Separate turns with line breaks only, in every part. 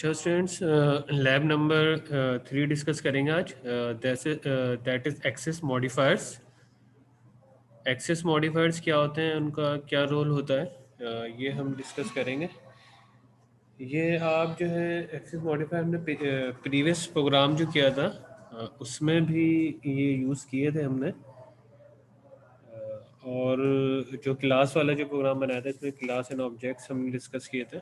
अच्छा students, lab number 3 discuss करेंगे आज। That is access modifiers. Access modifiers क्या होते हैं, उनका क्या रोल होता है, ये हम डिस्कस करेंगे। ये आप जो है एक्सेस मॉडिफायर हमने प्रीवियस प्रोग्राम जो किया था उसमें भी ये यूज़ किए थे हमने। और जो क्लास वाला जो प्रोग्राम बनाया था इसमें क्लास एंड ऑब्जेक्ट्स हम डिस्कस किए थे,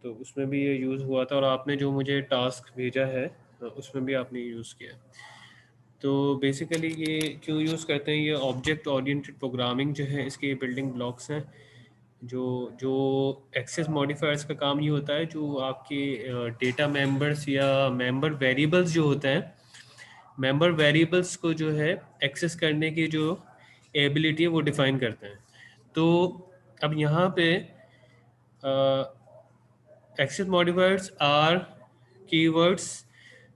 तो उसमें भी ये यूज़ हुआ था। और आपने जो मुझे टास्क भेजा है उसमें भी आपने यूज़ किया। तो बेसिकली ये क्यों यूज़ करते हैं, ये ऑब्जेक्ट ओरिएंटेड प्रोग्रामिंग जो है इसके बिल्डिंग ब्लॉक्स हैं। जो जो एक्सेस मॉडिफायर्स का काम ये होता है, जो आपके डेटा मेंबर्स या मेंबर वेरिएबल्स जो होते हैं, मेंबर वेरिएबल्स को जो है एक्सेस करने की जो एबिलिटी है वो डिफाइन करते हैं। तो अब यहाँ पे access modifiers are keywords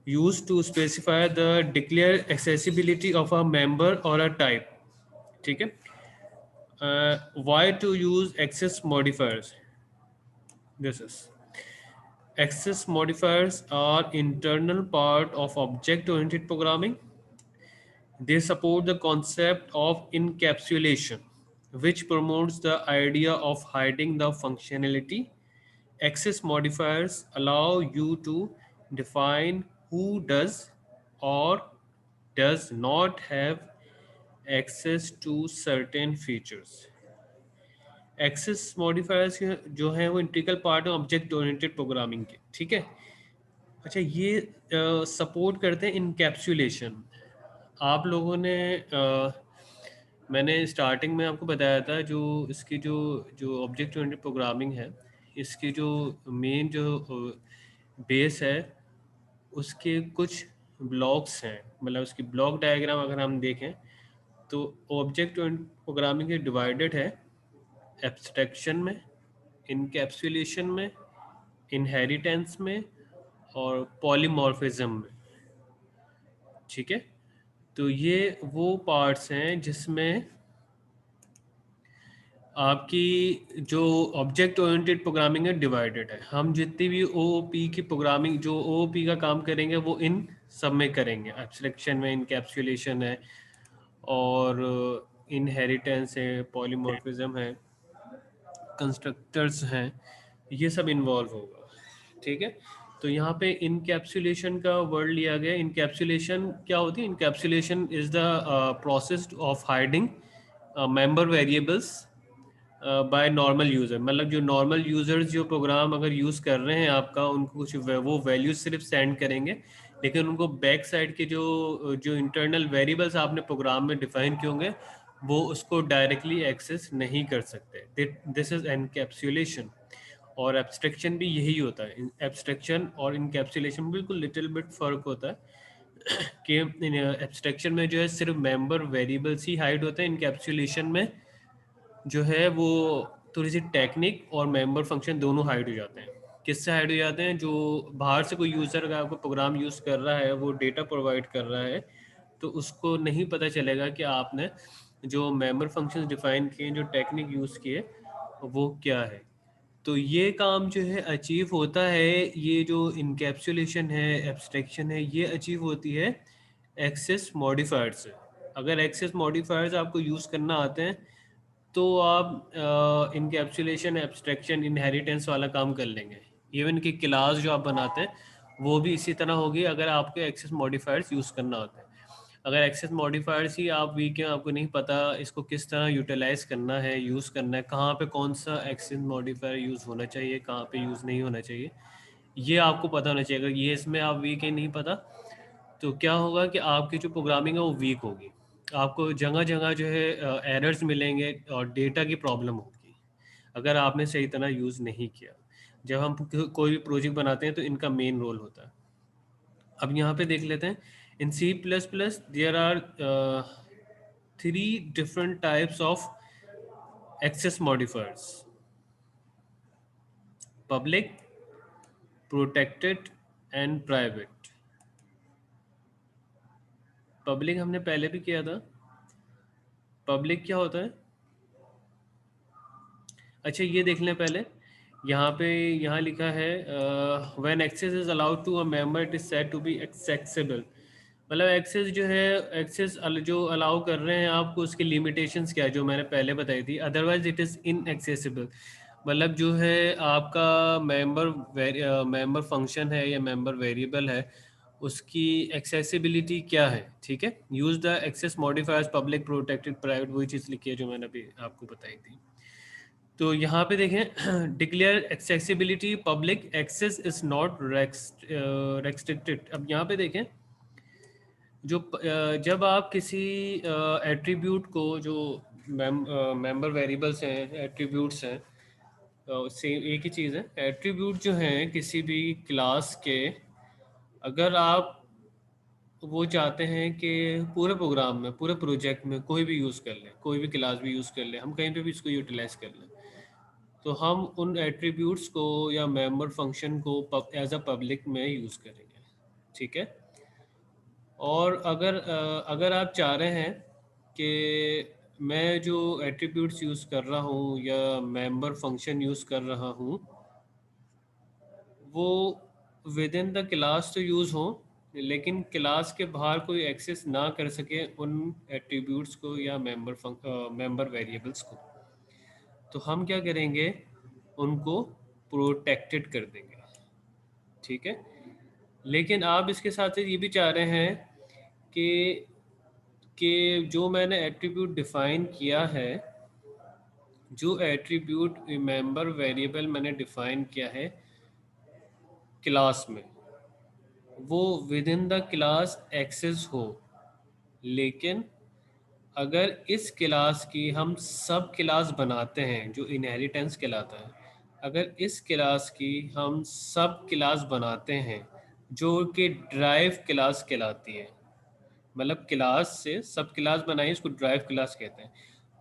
used to specify the declared accessibility of a member or a type. ठीक है। Why to use access modifiers? This is access modifiers are internal part of object-oriented programming. They support the concept of encapsulation, which promotes the idea of hiding the functionality. Access modifiers allow you to define who does or does not have access to certain features. Access modifiers जो हैं वो integral part है object oriented programming के। ठीक है। अच्छा, ये support करते हैं इनकैप्सुलेशन। आप लोगों ने मैंने स्टार्टिंग में आपको बताया था, जो इसकी जो जो ऑब्जेक्ट ओरिएंटेड प्रोग्रामिंग है, इसकी जो मेन जो बेस है उसके कुछ ब्लॉक्स हैं। मतलब उसकी ब्लॉक डायग्राम अगर हम देखें तो ऑब्जेक्ट ओरिएंटेड प्रोग्रामिंग डिवाइडेड है एब्स्ट्रैक्शन में, इनकैप्सुलेशन में, इनहेरिटेंस में और पॉलीमॉर्फिज्म में। ठीक है। तो ये वो पार्ट्स हैं जिसमें आपकी जो ऑब्जेक्ट ओरिएंटेड प्रोग्रामिंग है डिवाइडेड है। हम जितनी भी ओओपी की प्रोग्रामिंग, जो ओओपी का काम करेंगे वो इन सब में करेंगे। एब्स्ट्रैक्शन में इनकैप्सुलेशन है और इनहेरिटेंस है, पॉलीमॉर्फिज्म है, कंस्ट्रक्टर्स हैं, ये सब इन्वॉल्व होगा। ठीक है। तो यहाँ पे इनकैप्सुलेशन का वर्ड लिया गया। इनकैप्सुलेशन क्या होती है? Encapsulation is the process of hiding member variables by normal user. मतलब जो नॉर्मल यूज़र्स जो प्रोग्राम अगर यूज़ कर रहे हैं आपका, उनको कुछ वो वैल्यूज सिर्फ सेंड करेंगे, लेकिन उनको बैक साइड के जो जो इंटरनल वेरिएबल्स आपने प्रोग्राम में डिफाइन किए होंगे वो उसको डायरेक्टली एक्सेस नहीं कर सकते। This is encapsulation. और एब्स्ट्रैक्शन भी यही होता है। एब्स्ट्रैक्शन और इनकैप्सुलेशन बिल्कुल लिटिल बिट फर्क होता है कि एब्स्ट्रैक्शन में जो है सिर्फ मेंबर वेरिएबल्स ही हाइड होते हैं। इनकैप्सुलेशन में जो है वो थोड़ी सी टेक्निक और मेंबर फंक्शन दोनों हाइड हो जाते हैं। किससे हाइड हो जाते हैं? जो बाहर से कोई यूज़र अगर आपको प्रोग्राम यूज़ कर रहा है, वो डेटा प्रोवाइड कर रहा है, तो उसको नहीं पता चलेगा कि आपने जो मेंबर फंक्शन डिफाइन किए, जो टेक्निक यूज़ किए, वो क्या है। तो ये काम जो है अचीव होता है, ये जो इनकैप्सुलेशन है, एब्स्ट्रैक्शन है, ये अचीव होती है एक्सेस मॉडिफायर से। अगर एक्सेस मॉडिफायर्स आपको यूज़ करना आते हैं तो आप इनकैप्सुलेशन, एब्स्ट्रैक्शन, इनहेरिटेंस वाला काम कर लेंगे। इवन कि क्लास जो आप बनाते हैं वो भी इसी तरह होगी अगर आपके एक्सेस मॉडिफायर्स यूज़ करना होता है। अगर एक्सेस मॉडिफायर्स ही आप वीक हैं, आपको नहीं पता इसको किस तरह यूटिलाइज करना है, यूज़ करना है, कहाँ पे कौन सा एक्सेस मॉडिफायर यूज़ होना चाहिए, कहाँ पे यूज़ नहीं होना चाहिए, ये आपको पता होना चाहिए। अगर ये इसमें आप वीक है, नहीं पता, तो क्या होगा कि आपकी जो प्रोग्रामिंग है वो वीक होगी। आपको जगह जगह जो है एरर्स मिलेंगे और डेटा की प्रॉब्लम होगी अगर आपने सही तरह यूज़ नहीं किया। जब हम कोई भी प्रोजेक्ट बनाते हैं तो इनका मेन रोल होता है। अब यहाँ पे देख लेते हैं। In C plus plus there are 3 different types of access modifiers: public, protected and private. Public हमने पहले भी किया था। पब्लिक क्या होता है? अच्छा, ये देख लें पहले। यहाँ पे यहाँ लिखा है when access is allowed to a member it is said to be accessible. मतलब एक्सेस जो है, एक्सेस जो अलाउ कर रहे हैं आपको, उसकी लिमिटेशंस क्या है जो मैंने पहले बताई थी, अदरवाइज इट इज़ इनएक्सेसिबल। मतलब जो है आपका मेंबर फंक्शन है या मेंबर वेरिएबल है, उसकी एक्सेसिबिलिटी क्या है, ठीक है। Use the access modifiers public, protected, private, वही चीज़ लिखी है जो मैंने अभी आपको बताई थी। तो यहाँ पे देखें, declare accessibility public, access is not restricted. अब यहाँ पे देखें, जब आप किसी एट्रीब्यूट को, जो मेंबर वेरिएबल्स हैं, एट्रीब्यूट्स हैं, सेम एक ही चीज़ है। एट्रीब्यूट जो हैं किसी भी क्लास के, अगर आप वो चाहते हैं कि पूरे प्रोग्राम में, पूरे प्रोजेक्ट में कोई भी यूज़ कर लें, कोई भी क्लास भी यूज़ कर लें, हम कहीं पे भी इसको यूटिलाइज कर लें, तो हम उन एट्रीब्यूट्स को या मेंबर फंक्शन को एज अ पब्लिक में यूज़ करेंगे, ठीक है। और अगर आप चाह रहे हैं कि मैं जो एट्रीब्यूट्स यूज़ कर रहा हूँ या मेंबर फंक्शन यूज़ कर रहा हूँ, वो विद इन द क्लास तो यूज़ हो, लेकिन क्लास के बाहर कोई एक्सेस ना कर सके उन एट्रीब्यूट्स को या मेंबर वेरिएबल्स को, तो हम क्या करेंगे, उनको प्रोटेक्टेड कर देंगे, ठीक है। लेकिन आप इसके साथ साथ ये भी चाह रहे हैं कि जो मैंने एट्रीब्यूट डिफाइन किया है, जो एट्रीब्यूट मेंबर वेरिएबल मैंने डिफाइन किया है क्लास में, वो within the class access हो। लेकिन अगर इस क्लास की हम सब क्लास बनाते हैं, जो इनहेरिटेंस कहलाता है, अगर इस क्लास की हम सब क्लास बनाते हैं, जो कि ड्राइव क्लास कहलाती है, मतलब क्लास से सब क्लास बनाई, इसको ड्राइव क्लास कहते हैं।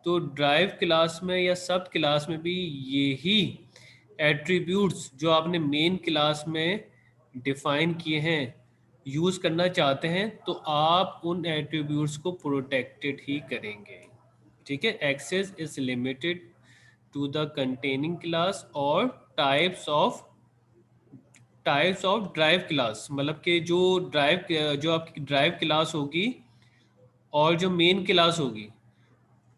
तो ड्राइव क्लास में या सब क्लास में भी यही एट्रीब्यूट्स जो आपने मेन क्लास में डिफाइन किए हैं यूज़ करना चाहते हैं, तो आप उन एट्रीब्यूट्स को प्रोटेक्टेड ही करेंगे, ठीक है। Access is limited to the containing class और टाइप्स ऑफ ड्राइव क्लास, मतलब कि जो आपकी ड्राइव क्लास होगी और जो मेन क्लास होगी,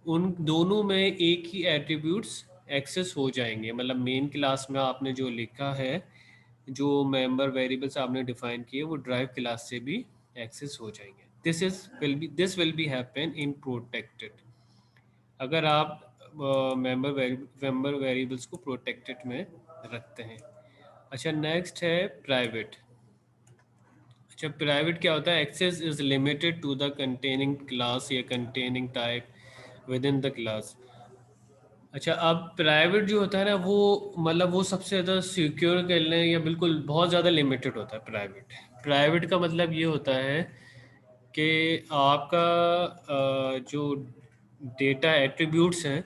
उन दोनों में एक ही एट्रीब्यूट्स एक्सेस हो जाएंगे। मतलब मेन क्लास में आपने जो लिखा है, जो मेंबर वेरिएबल्स आपने डिफाइन किए, वो ड्राइव क्लास से भी एक्सेस हो जाएंगे। This will be happen in protected, अगर आप मेंबर वेरिएबल्स को प्रोटेक्टेड में रखते हैं। अच्छा, नेक्स्ट है प्राइवेट। अच्छा, प्राइवेट क्या होता है? Access is limited to the containing class या containing type within the class. अच्छा, अब प्राइवेट जो होता है ना, वो मतलब वो सबसे ज़्यादा सिक्योर कर लें या बिल्कुल बहुत ज़्यादा लिमिटेड होता है प्राइवेट। प्राइवेट का मतलब ये होता है कि आपका जो डेटा एट्रीब्यूट्स हैं,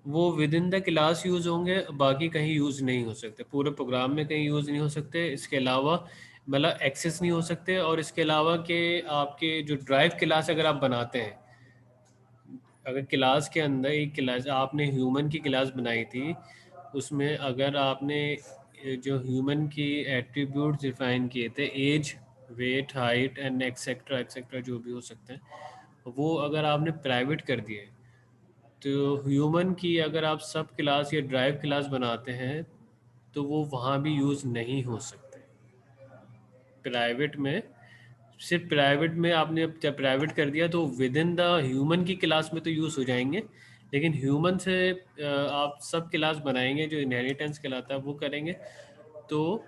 वो within the class use होंगे, बाकी कहीं यूज़ नहीं हो सकते, पूरे प्रोग्राम में कहीं यूज़ नहीं हो सकते। इसके अलावा मतलब एक्सेस नहीं हो सकते। और इसके अलावा कि आपके जो ड्राइव क्लास अगर आप बनाते हैं, अगर क्लास के अंदर एक क्लास आपने ह्यूमन की क्लास बनाई थी, उसमें अगर आपने जो ह्यूमन की एट्रीब्यूट डिफाइन किए थे, age, weight, height and etcetera etcetera जो भी हो सकते हैं, वो अगर आपने प्राइवेट कर दिए, तो ह्यूमन की अगर आप सब क्लास या ड्राइव क्लास बनाते हैं, तो वो वहाँ भी यूज़ नहीं हो सकते। प्राइवेट में, सिर्फ प्राइवेट में आपने जब प्राइवेट कर दिया, तो विद इन द ह्यूमन की क्लास में तो यूज़ हो जाएंगे, लेकिन ह्यूमन से आप सब क्लास बनाएंगे, जो इनहेरिटेंस कहलाता है वो करेंगे, तो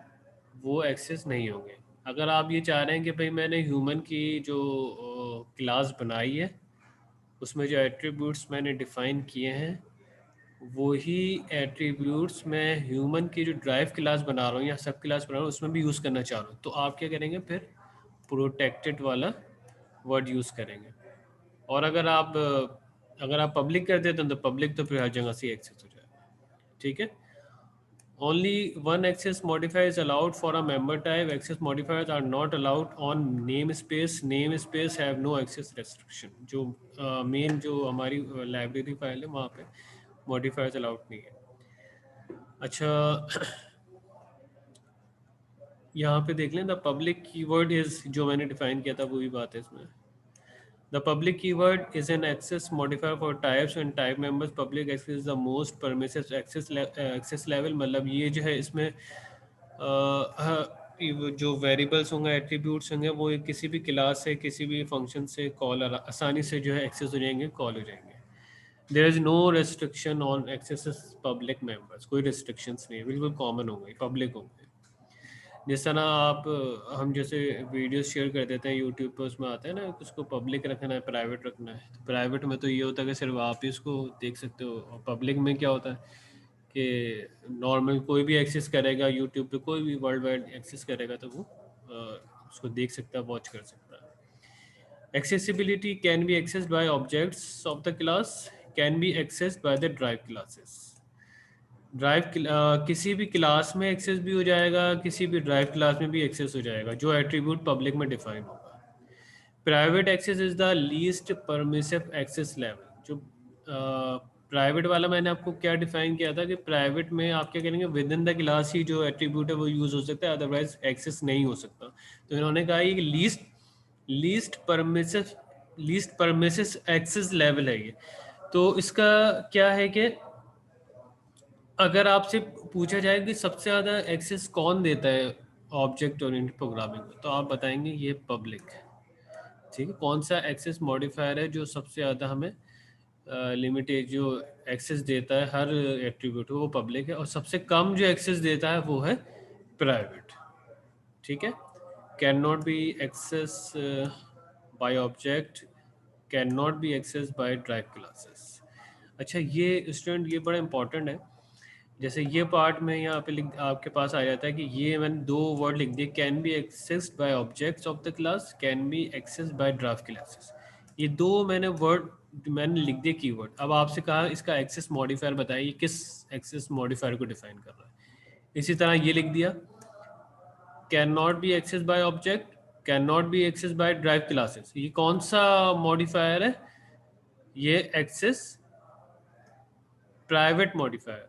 वो एक्सेस नहीं होंगे। अगर आप ये चाह रहे हैं कि भाई मैंने ह्यूमन की जो क्लास बनाई है, उसमें जो एट्रीब्यूट्स मैंने डिफ़ाइन किए हैं, वही एट्रीब्यूट्स मैं ह्यूमन की जो ड्राइव क्लास बना रहा हूँ या सब क्लास बना रहा हूँ, उसमें भी यूज़ करना चाह रहा हूँ, तो आप क्या करेंगे, फिर प्रोटेक्टेड वाला वर्ड यूज़ करेंगे। और अगर आप पब्लिक कर देते हैं, तो पब्लिक तो फिर हर जगह से एक्सेस हो जाएगा, ठीक है। Only one access modifier is allowed for a member type. Access modifiers are not allowed on namespace. Namespace have no access restriction. जो मेन जो हमारी लाइब्रेरी फाइल है, वहाँ पे modifiers allowed नहीं है। अच्छा, यहाँ पे देख लें, द पब्लिक कीवर्ड इज, जो मैंने डिफाइन किया था वही बात है इसमें। The public keyword is an access modifier for types and type members. Public access is the most permissive access level. मतलब ये जो है इसमें ये जो वेरिएबल्स होंगे, एट्रीब्यूट्स होंगे, वो किसी भी क्लास से, किसी भी फंक्शन से कॉल आसानी से जो है एक्सेस हो जाएंगे, कॉल हो जाएंगे। There is no restriction on access public members, कोई रिस्ट्रिक्शंस नहीं है, बिल्कुल कॉमन होंगे, पब्लिक होंगे। जिस तरह आप हम जैसे वीडियोस शेयर कर देते हैं यूट्यूब पे, उसमें आता है ना उसको पब्लिक रखना है, प्राइवेट रखना है। तो प्राइवेट में तो ये होता है कि सिर्फ आप ही उसको देख सकते हो, और पब्लिक में क्या होता है कि नॉर्मल कोई भी एक्सेस करेगा यूट्यूब पे, कोई भी वर्ल्ड वाइड एक्सेस करेगा तो वो उसको देख सकता है, वॉच कर सकता है। Accessibility can be accessed by objects of the class, can be accessed by the drive classes. Drive किसी भी क्लास में एक्सेस भी हो जाएगा, किसी भी ड्राइव क्लास में भी एक्सेस हो जाएगा, जो एट्रीब्यूट पब्लिक में डिफाइन होगा। Private access is the least permissive access level. जो प्राइवेट वाला मैंने आपको क्या डिफाइन किया था कि प्राइवेट में आप क्या करेंगे, विद इन द क्लास ही जो एट्रीब्यूट है वो यूज हो सकता है, अदरवाइज एक्सेस नहीं हो सकता। तो इन्होंने कहा ये लीस्ट परमिसिव एक्सेस लेवल है ये। तो इसका क्या है कि अगर आपसे पूछा जाए कि सबसे ज़्यादा एक्सेस कौन देता है ऑब्जेक्ट ओरिएंटेड प्रोग्रामिंग में, तो आप बताएंगे ये पब्लिक है। ठीक है, कौन सा एक्सेस मॉडिफायर है जो सबसे ज़्यादा हमें लिमिटेड जो एक्सेस देता है हर एट्रीब्यूट को, वो पब्लिक है। और सबसे कम जो एक्सेस देता है वो है प्राइवेट। ठीक है, can not be access by object, can not be access by drive classes. अच्छा, ये स्टूडेंट ये बड़ा इंपॉर्टेंट है। जैसे ये पार्ट में यहाँ पे लिख आपके पास आ जाता है कि ये मैंने दो वर्ड लिख दिए, can be accessed by objects of the class, can be accessed by draft classes. ये दो मैंने वर्ड मैंने लिख दिए कीवर्ड। अब आपसे कहा इसका एक्सेस मॉडिफायर बताइए, किस एक्सेस मॉडिफायर को डिफाइन कर रहा है। इसी तरह ये लिख दिया, can not be access by object, can not be access by drive classes. ये कौन सा मॉडिफायर है? ये एक्सेस प्राइवेट मॉडिफायर है।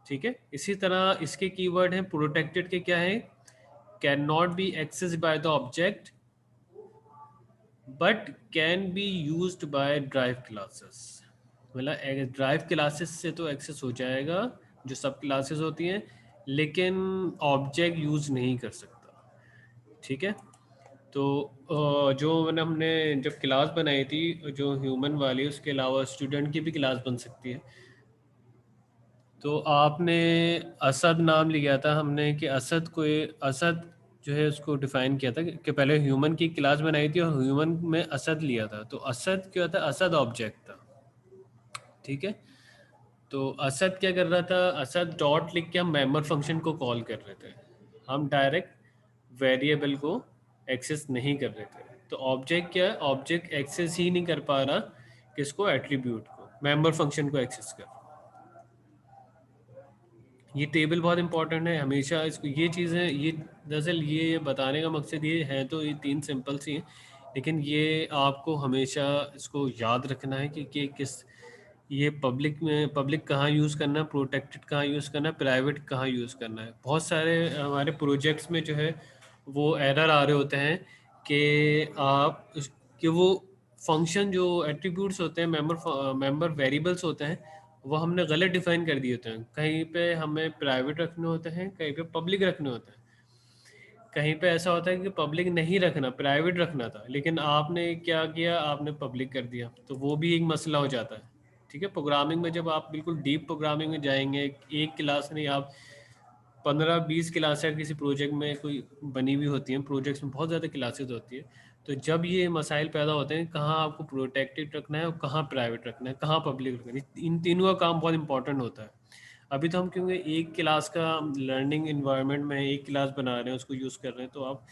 ठीक है, इसी तरह इसके कीवर्ड हैं प्रोटेक्टेड के, क्या है? Can not be access by the object but can be used by drive classes. मतलब ड्राइव क्लासेस से तो एक्सेस हो जाएगा, जो सब क्लासेस होती हैं, लेकिन ऑब्जेक्ट यूज नहीं कर सकता। ठीक है, तो जो मैंने हमने जब क्लास बनाई थी जो ह्यूमन वाली, उसके अलावा स्टूडेंट की भी क्लास बन सकती है। तो आपने असद नाम लिया था हमने कि असद को, असद जो है उसको डिफाइन किया था कि पहले ह्यूमन की क्लास बनाई थी और ह्यूमन में असद लिया था। तो असद क्या था? असद ऑब्जेक्ट था। ठीक है, तो असद क्या कर रहा था? असद डॉट लिख के हम मेंबर फंक्शन को कॉल कर रहे थे, हम डायरेक्ट वेरिएबल को एक्सेस नहीं कर रहे थे। तो ऑब्जेक्ट क्या है? ऑब्जेक्ट एक्सेस ही नहीं कर पा रहा, किसको? एट्रीब्यूट को, मेंबर फंक्शन को एक्सेस कर। ये टेबल बहुत इंपॉर्टेंट है हमेशा इसको, ये चीज़ें, ये दरअसल ये बताने का मकसद ये है, तो ये तीन सिंपल सी हैं, लेकिन ये आपको हमेशा इसको याद रखना है कि किस, ये पब्लिक में, पब्लिक कहाँ यूज़ करना है, प्रोटेक्टेड कहाँ यूज़ करना है, प्राइवेट कहाँ यूज़ करना है। बहुत सारे हमारे प्रोजेक्ट्स में जो है वो एरर आ रहे होते हैं कि कि वो फंक्शन जो एट्रीब्यूट्स होते हैं, मेंबर वेरिएबल्स होते हैं, वो हमने गलत डिफाइन कर दिए होते हैं। कहीं पे हमें प्राइवेट रखने होते हैं, कहीं पे पब्लिक रखने होते हैं। कहीं पे ऐसा होता है कि पब्लिक नहीं रखना, प्राइवेट रखना था, लेकिन आपने क्या किया, आपने पब्लिक कर दिया, तो वो भी एक मसला हो जाता है। ठीक है, प्रोग्रामिंग में जब आप बिल्कुल डीप प्रोग्रामिंग में जाएंगे, एक क्लास नहीं, आप 15-20 क्लासें किसी प्रोजेक्ट में कोई बनी हुई होती हैं, प्रोजेक्ट्स में बहुत ज़्यादा क्लासेस होती है। तो जब ये मसाइल पैदा होते हैं, कहाँ आपको प्रोटेक्टेड रखना है और कहाँ प्राइवेट रखना है, कहाँ पब्लिक रखना है, इन तीनों का काम बहुत इंपॉर्टेंट होता है। अभी तो हम क्योंकि एक क्लास का लर्निंग इन्वायरमेंट में एक क्लास बना रहे हैं, उसको यूज़ कर रहे हैं, तो आप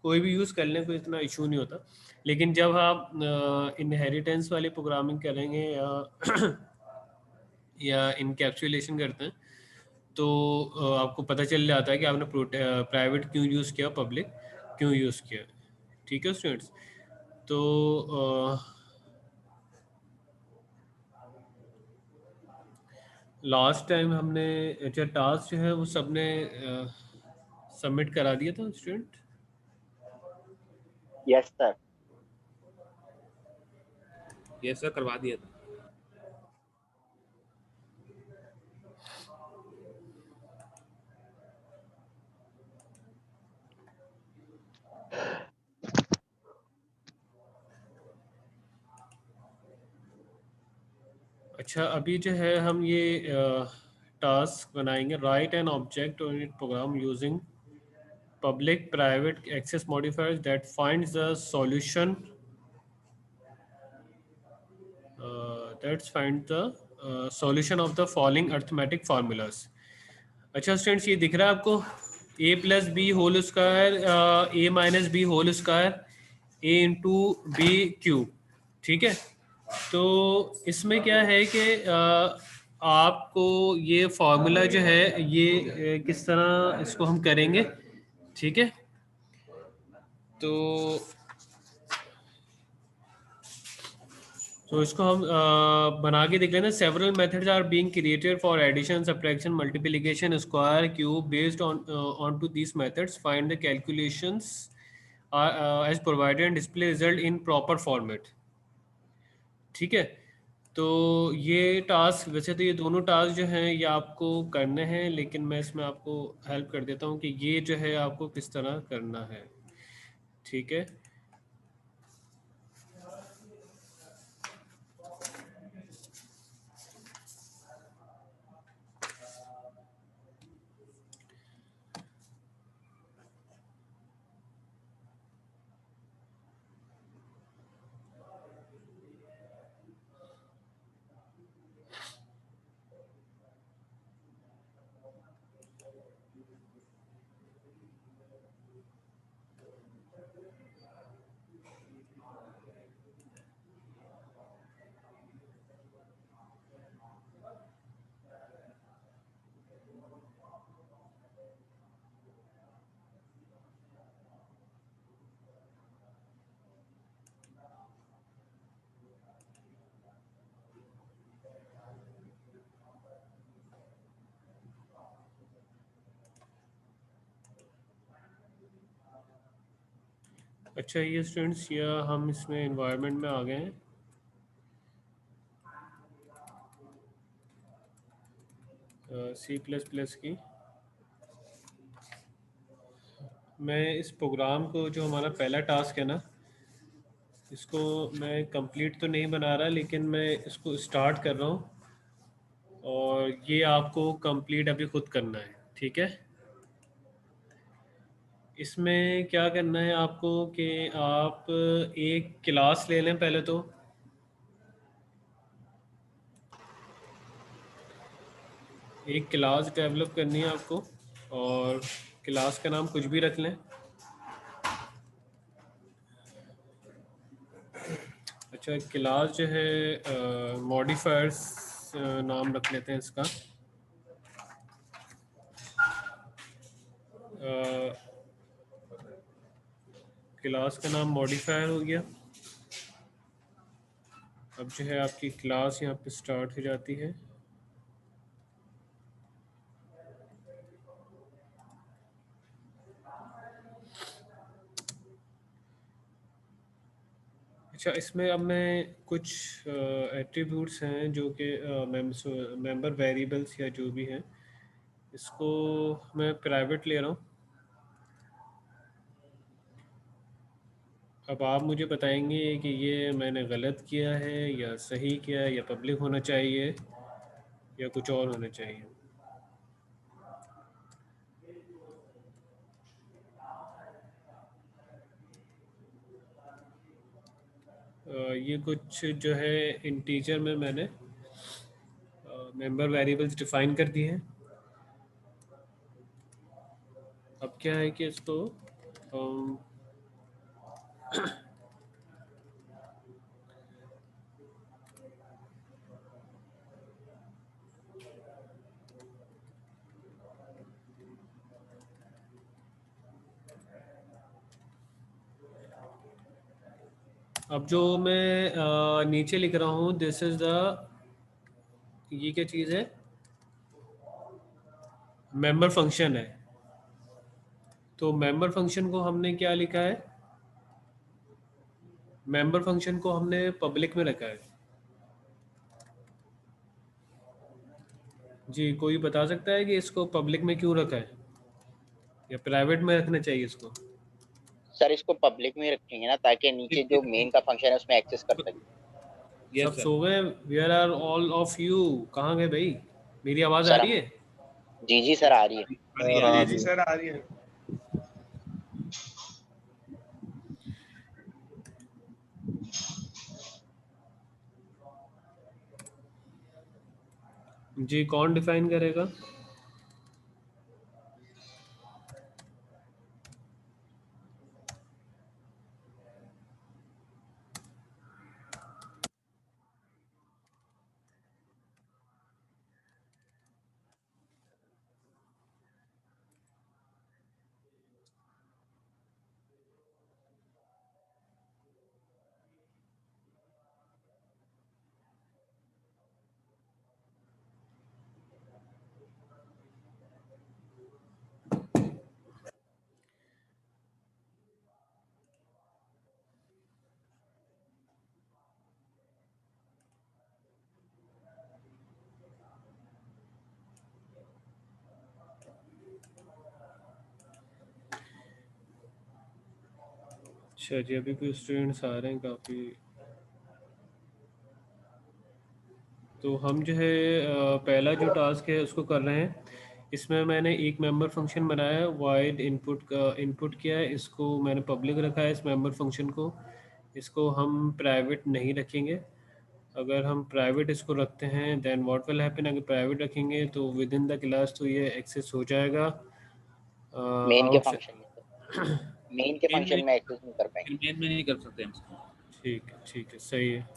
कोई भी यूज़ कर लें, कोई इतना इशू नहीं होता। लेकिन जब आप इनहेरिटेंस वाली प्रोग्रामिंग करेंगे या इनकैप्सुलेशन करते हैं, तो आपको पता चल जाता है कि आपने प्राइवेट क्यों यूज़ किया, पब्लिक क्यों यूज़ किया। ठीक है स्टूडेंट्स, तो लास्ट टाइम हमने जो टास्क जो है वो सबने सबमिट करा दिया था स्टूडेंट।
Yes sir.
ये सर करवा दिया था।
अच्छा, अभी जो है हम ये टास्क बनाएंगे, right an object oriented program using public private access modifiers that finds the solution solution of the following arithmetic formulas। अच्छा स्टूडेंट्स, ये दिख रहा है आपको, a plus B whole square a minus B whole square a into B cube, ठीक है। तो इसमें क्या है कि आपको ये फार्मूला जो है ये किस तरह इसको हम करेंगे, ठीक है। तो इसको हम बना के देख लेना। Several methods are being created for addition, subtraction, multiplication, square, cube. Based on to this methods find the calculations as provided and display result in proper format, ठीक है। तो ये टास्क, वैसे तो ये दोनों टास्क जो हैं ये आपको करने हैं, लेकिन मैं इसमें आपको हेल्प कर देता हूँ कि ये जो है आपको किस तरह करना है, ठीक है। अच्छा ये स्टूडेंट्स, या हम इसमें इन्वायरमेंट में आ गए हैं। सी प्लस प्लस की मैं इस प्रोग्राम को, जो हमारा पहला टास्क है ना, इसको मैं कंप्लीट तो नहीं बना रहा, लेकिन मैं इसको स्टार्ट कर रहा हूँ और ये आपको कंप्लीट अभी खुद करना है, ठीक है। इसमें क्या करना है आपको कि आप एक क्लास ले लें। पहले तो एक क्लास डेवलप करनी है आपको, और क्लास का नाम कुछ भी रख लें। अच्छा, क्लास जो है मॉडिफायर्स नाम रख लेते हैं इसका। क्लास का नाम मॉडिफायर हो गया। अब जो है आपकी क्लास यहाँ पे स्टार्ट हो जाती है। अच्छा, इसमें अब मैं कुछ एट्रीब्यूट्स हैं जो कि मेंबर वेरिएबल्स या जो भी हैं, इसको मैं प्राइवेट ले रहा हूँ। अब आप मुझे बताएंगे कि ये मैंने गलत किया है या सही किया है, या पब्लिक होना चाहिए या कुछ और होना चाहिए। ये कुछ जो है इंटीजर में मैंने मेंबर वेरिएबल्स डिफाइन कर दिए हैं। अब क्या है कि इसको अब जो मैं नीचे लिख रहा हूँ, दिस इज द, ये क्या चीज़ है, मेंबर फंक्शन है, तो मेंबर फंक्शन को हमने क्या लिखा है, मेंबर फंक्शन को हमने पब्लिक में रखा है। जी, कोई बता सकता है कि इसको पब्लिक में क्यों रखा है या प्राइवेट में रखना चाहिए इसको?
सर इसको पब्लिक में रखेंगे ना, ताकि नीचे जो मेन का फंक्शन है उसमें एक्सेस कर सके।
सब
यस सर।
सो गए? Where are all of you? कहाँ गए भाई? मेरी आवाज़ आ
सर
रही
हम
है?
जी जी सर आ रही है।
आ रही है।
जी सर आ रही है।
जी, कौन डिफाइन करेगा? अच्छा जी, अभी कुछ स्टूडेंट्स आ रहे हैं काफ़ी। तो हम जो है पहला जो टास्क है उसको कर रहे हैं। इसमें मैंने एक मेंबर फंक्शन बनाया है, वाइड इनपुट का इनपुट किया है, इसको मैंने पब्लिक रखा है इस मेंबर फंक्शन को। इसको हम प्राइवेट नहीं रखेंगे। अगर हम प्राइवेट इसको रखते हैं देन व्हाट विल हैपन, अगर प्राइवेट रखेंगे तो विद इन द क्लास तो ये एक्सेस हो जाएगा
मेन के
आउट से।
फंक्शन में मेन के
मेन में
फंक्शन में एक्सेस नहीं कर पाएंगे।
मेन में नहीं कर सकते हम इसको।
ठीक है, सही है।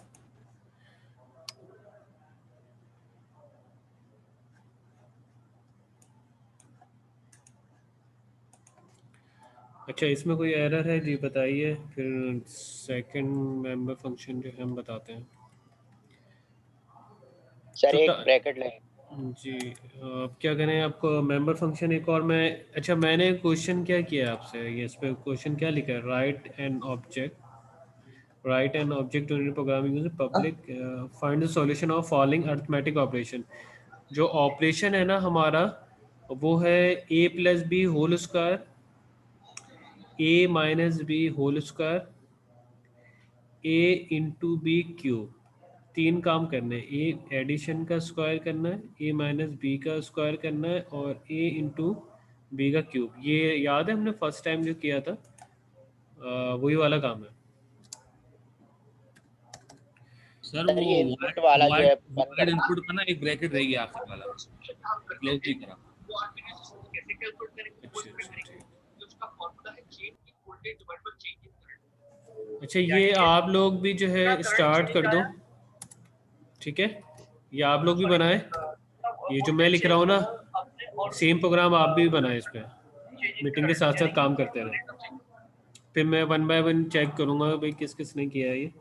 अच्छा, इसमें कोई एरर है जी बताइए, फिर सेकंड मेंबर फंक्शन जो है हम बताते हैं।
सर
तो
एक ब्रैकेट लगे।
जी, अब क्या करें, आपको मेंबर फंक्शन एक और मैं, अच्छा मैंने क्वेश्चन क्या किया आपसे, ये इस पे क्वेश्चन क्या लिखा है, write an object oriented programming using public, find the solution of following arithmetic operation. जो ऑपरेशन है ना हमारा, वो है a plus B whole square, a minus B whole square, a into B cube. तीन काम करने हैं, ए एडिशन का स्क्वायर करना है, ए माइनस बी का स्क्वायर करना है, और ए इंटू बी का क्यूब। ये याद है हमने फर्स्ट टाइम जो किया था, वही वाला काम है।
सर
सर
वो
ये इनपुट वाला जो है बंद
वाइड
कर।
इनपुट का ना एक ब्रैकेट रहेगी आखिर वाला, क्लोज नहीं करा।
अच्छा, ये आप लोग भी जो है स्टार्ट कर दो, ठीक है? ये आप लोग भी बनाए, ये जो मैं लिख रहा हूँ ना, सेम प्रोग्राम आप भी बनाए इस पे, मीटिंग के साथ साथ काम करते रहो। फिर मैं वन बाय वन चेक करूँगा भाई किस किस ने किया है ये।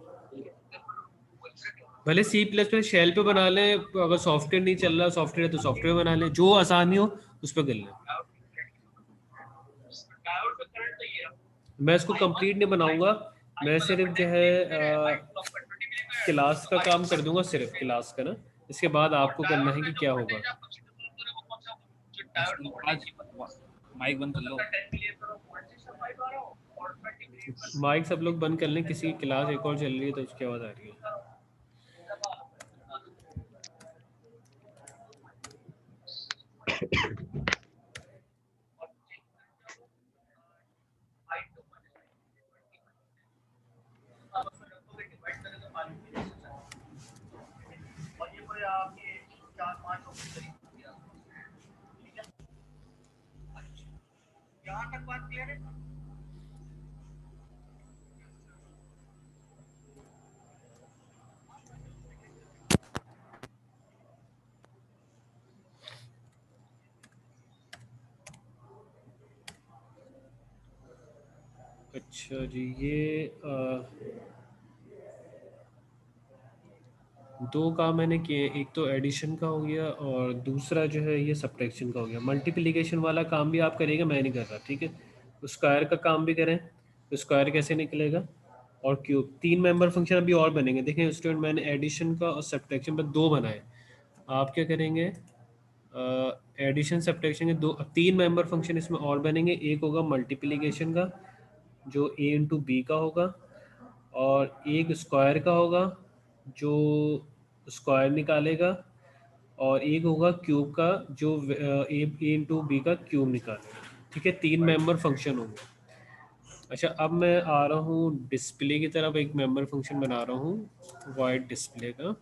भले सी प्लस प्लस शेल पे बना लें, अगर सॉफ्टवेयर नहीं चल रहा, सॉफ्टवेयर है तो सॉफ्टवेयर बना लें, जो आसानी हो उस पर कर लें। मैं इसको कंप्लीट नहीं बनाऊंगा, मैं सिर्फ जो है क्लास का काम कर दूंगा, सिर्फ क्लास का ना। इसके बाद आपको करना है कि क्या होगा।
आज माइक बंद कर लो।
माइक सब लोग बंद कर लें, किसी की क्लास एक और चल रही है तो उसकी आवाज़ आ रही है। अच्छा जी, ये दो काम मैंने किए, एक तो एडिशन का हो गया और दूसरा जो है ये सब्ट्रैक्शन का हो गया। मल्टीप्लिकेशन वाला काम भी आप करिएगा, मैं नहीं कर रहा, ठीक है। स्क्वायर का काम भी करें, तो स्क्वायर कैसे निकलेगा, और क्यूब। 3 मेंबर फंक्शन अभी और बनेंगे। देखें स्टूडेंट, मैंने एडिशन का और सब्ट्रैक्शन पर 2 बनाए। आप क्या करेंगे, एडिशन सब्ट्रैक्शन के 3 मेंबर फंक्शन इसमें और बनेंगे। एक होगा मल्टीप्लिकेशन का, जो a इंटू बी का होगा, और एक स्क्वायर का होगा जो स्क्वायर निकालेगा, और एक होगा क्यूब का जो ए इंटू बी का क्यूब निकालेगा, ठीक है। 3 मेंबर फंक्शन होंगे। अच्छा, अब मैं आ रहा हूँ डिस्प्ले की तरफ। एक मेंबर फंक्शन बना रहा हूँ वाइड डिस्प्ले का।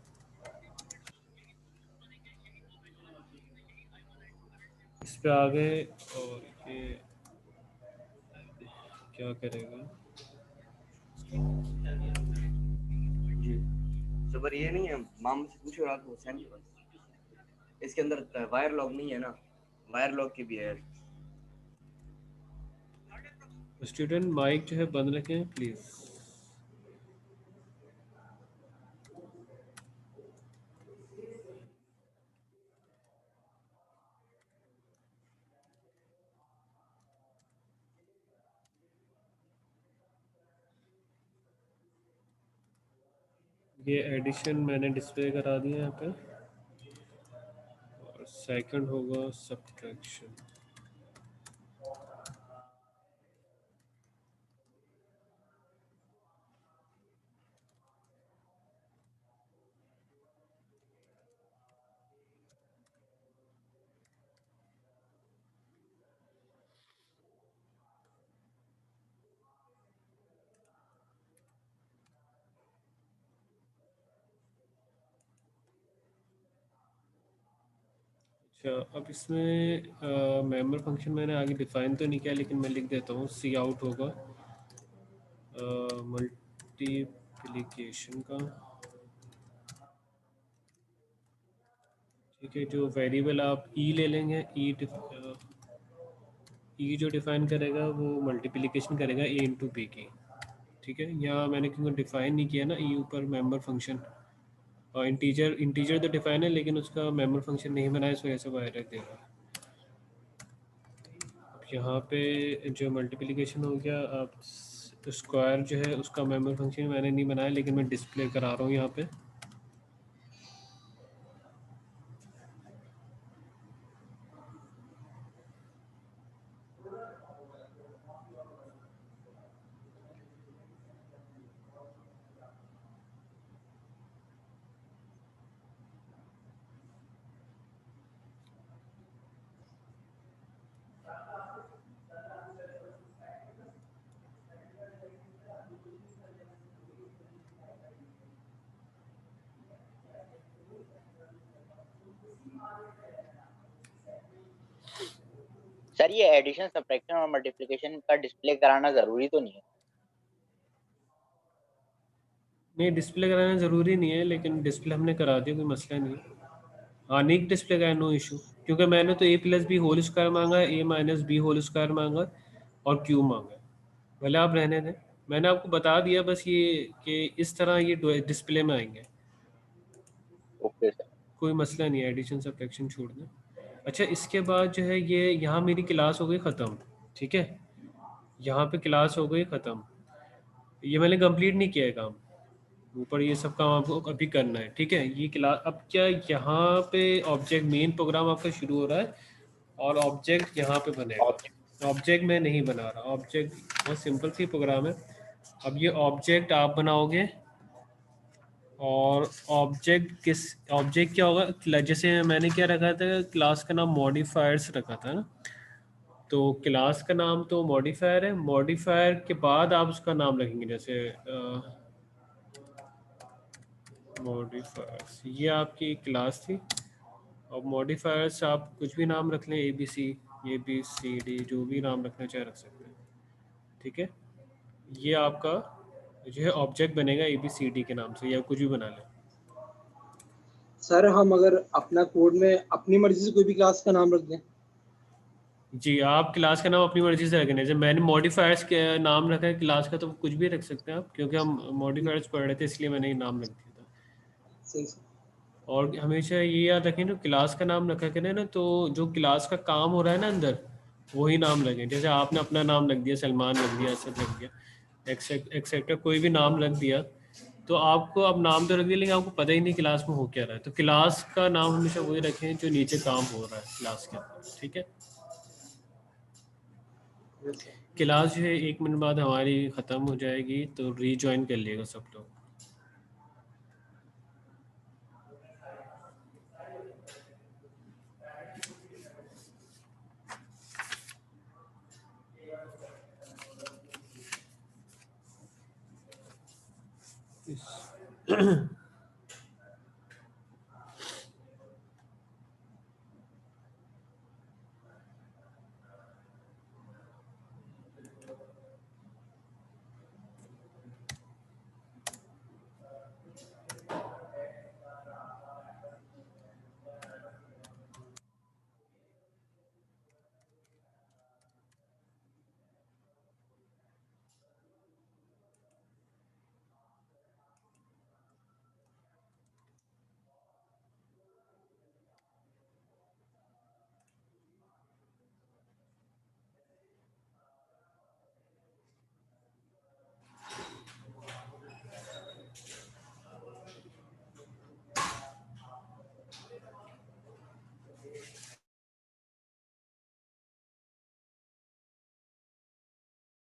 इस पे आ गए, और ये क्या करेगा जी।
तो पर ये नहीं है, माम से पूछो रात को हुसैन के पास, इसके अंदर वायर लॉक नहीं है ना, वायर लॉक की भी है।
स्टूडेंट माइक जो है बंद रखें प्लीज। ये एडिशन मैंने डिस्प्ले करा दिया यहाँ पे, और सेकंड होगा सब्ट्रैक्शन। अच्छा, अब इसमें मेंबर फंक्शन मैंने आगे डिफाइन तो नहीं किया, लेकिन मैं लिख देता हूँ। सी आउट होगा मल्टीप्लिकेशन का, ठीक है। जो वेरिएबल आप ई ले लेंगे, ई जो डिफाइन करेगा वो मल्टीप्लिकेशन करेगा ए इंटू बी की, ठीक है। यहाँ मैंने क्योंकि डिफाइन नहीं किया ना ई ऊपर मेंबर फंक्शन, और इंटीजर इंटीजर तो डिफाइन है लेकिन उसका मेंबर फंक्शन नहीं बनाया, इस वजह से वायर रख देगा। अब यहाँ पे जो मल्टीप्लिकेशन हो गया, आप स्क्वायर जो है उसका मेंबर फंक्शन मैंने नहीं बनाया, लेकिन मैं डिस्प्ले करा रहा हूँ यहाँ पे।
सर ये एडिशन सब्ट्रैक्शन और मल्टीप्लिकेशन का डिस्प्ले कराना जरूरी तो नहीं है?
नहीं, डिस्प्ले कराना ज़रूरी नहीं है, लेकिन डिस्प्ले हमने करा दिया, कोई मसला नहीं है। हाँ, नीक डिस्प्ले का है, नो इशू। क्योंकि मैंने तो ए प्लस बी होल स्क्वायर मांगा है, ए माइनस बी होल स्क्वायर मांगा और क्यूब मांगा है। भले आप रहने दें, मैंने आपको बता दिया बस ये कि इस तरह ये डिस्प्ले में आएंगे।
Okay sir.
कोई मसला नहीं है, एडिशन सब्ट्रैक्शन छोड़ दें। अच्छा, इसके बाद जो है ये यहाँ मेरी क्लास हो गई ख़त्म, ठीक है। यहाँ पे क्लास हो गई ख़त्म, ये मैंने कंप्लीट नहीं किया है काम। ऊपर ये सब काम आपको अभी करना है, ठीक है। ये क्लास अब क्या, यहाँ पे ऑब्जेक्ट मेन प्रोग्राम आपका शुरू हो रहा है, और ऑब्जेक्ट यहाँ पे बनेगा। ऑब्जेक्ट मैं नहीं बना रहा, ऑब्जेक्ट बहुत सिंपल सी प्रोग्राम है। अब ये ऑब्जेक्ट आप बनाओगे, और ऑब्जेक्ट क्या होगा, जैसे मैंने क्या रखा था, क्लास का नाम मॉडिफायर्स रखा था ना। तो क्लास का नाम तो मॉडिफायर है, मॉडिफायर के बाद आप उसका नाम रखेंगे, जैसे मॉडिफायर्स, ये आपकी क्लास थी। और मॉडिफायर्स आप कुछ भी नाम रख लें, ABCD जो भी नाम रखना चाहे रख सकते हैं, ठीक है। ये आपका जो है ऑब्जेक्ट बनेगा ABCD के नाम से, या कुछ भी बना लें।
सर हम अगर अपना कोड में अपनी मर्जी से कोई भी क्लास का नाम रख दें?
जी, आप क्लास का नाम अपनी मर्जी से रखने, जैसे मैंने मॉडिफायर्स के नाम रखा है क्लास का, तो कुछ भी रख सकते हैं आप, क्योंकि हम मॉडिफायर्स पढ़ रहे थे इसलिए मैंने ये नाम रख दिया था।
सही सर।
और हमेशा ये याद रखें, जो क्लास का नाम रखा करें ना, तो जो क्लास का काम हो रहा है ना अंदर, वही नाम लगे। जैसे आपने अपना नाम रख दिया, सलमान रख दिया, असद रख दिया, एक्सेट्रा कोई भी नाम रख दिया, तो आपको अब नाम तो रख दिया लेकिन आपको पता ही नहीं क्लास में हो क्या रहा है। तो क्लास का नाम हमेशा वही रखें जो नीचे काम हो रहा है क्लास के अंदर, ठीक है।
Yes, sir.
क्लास जो है 1 मिनट बाद हमारी ख़त्म हो जाएगी, तो रीजॉइन कर लिएगा सब लोग। इस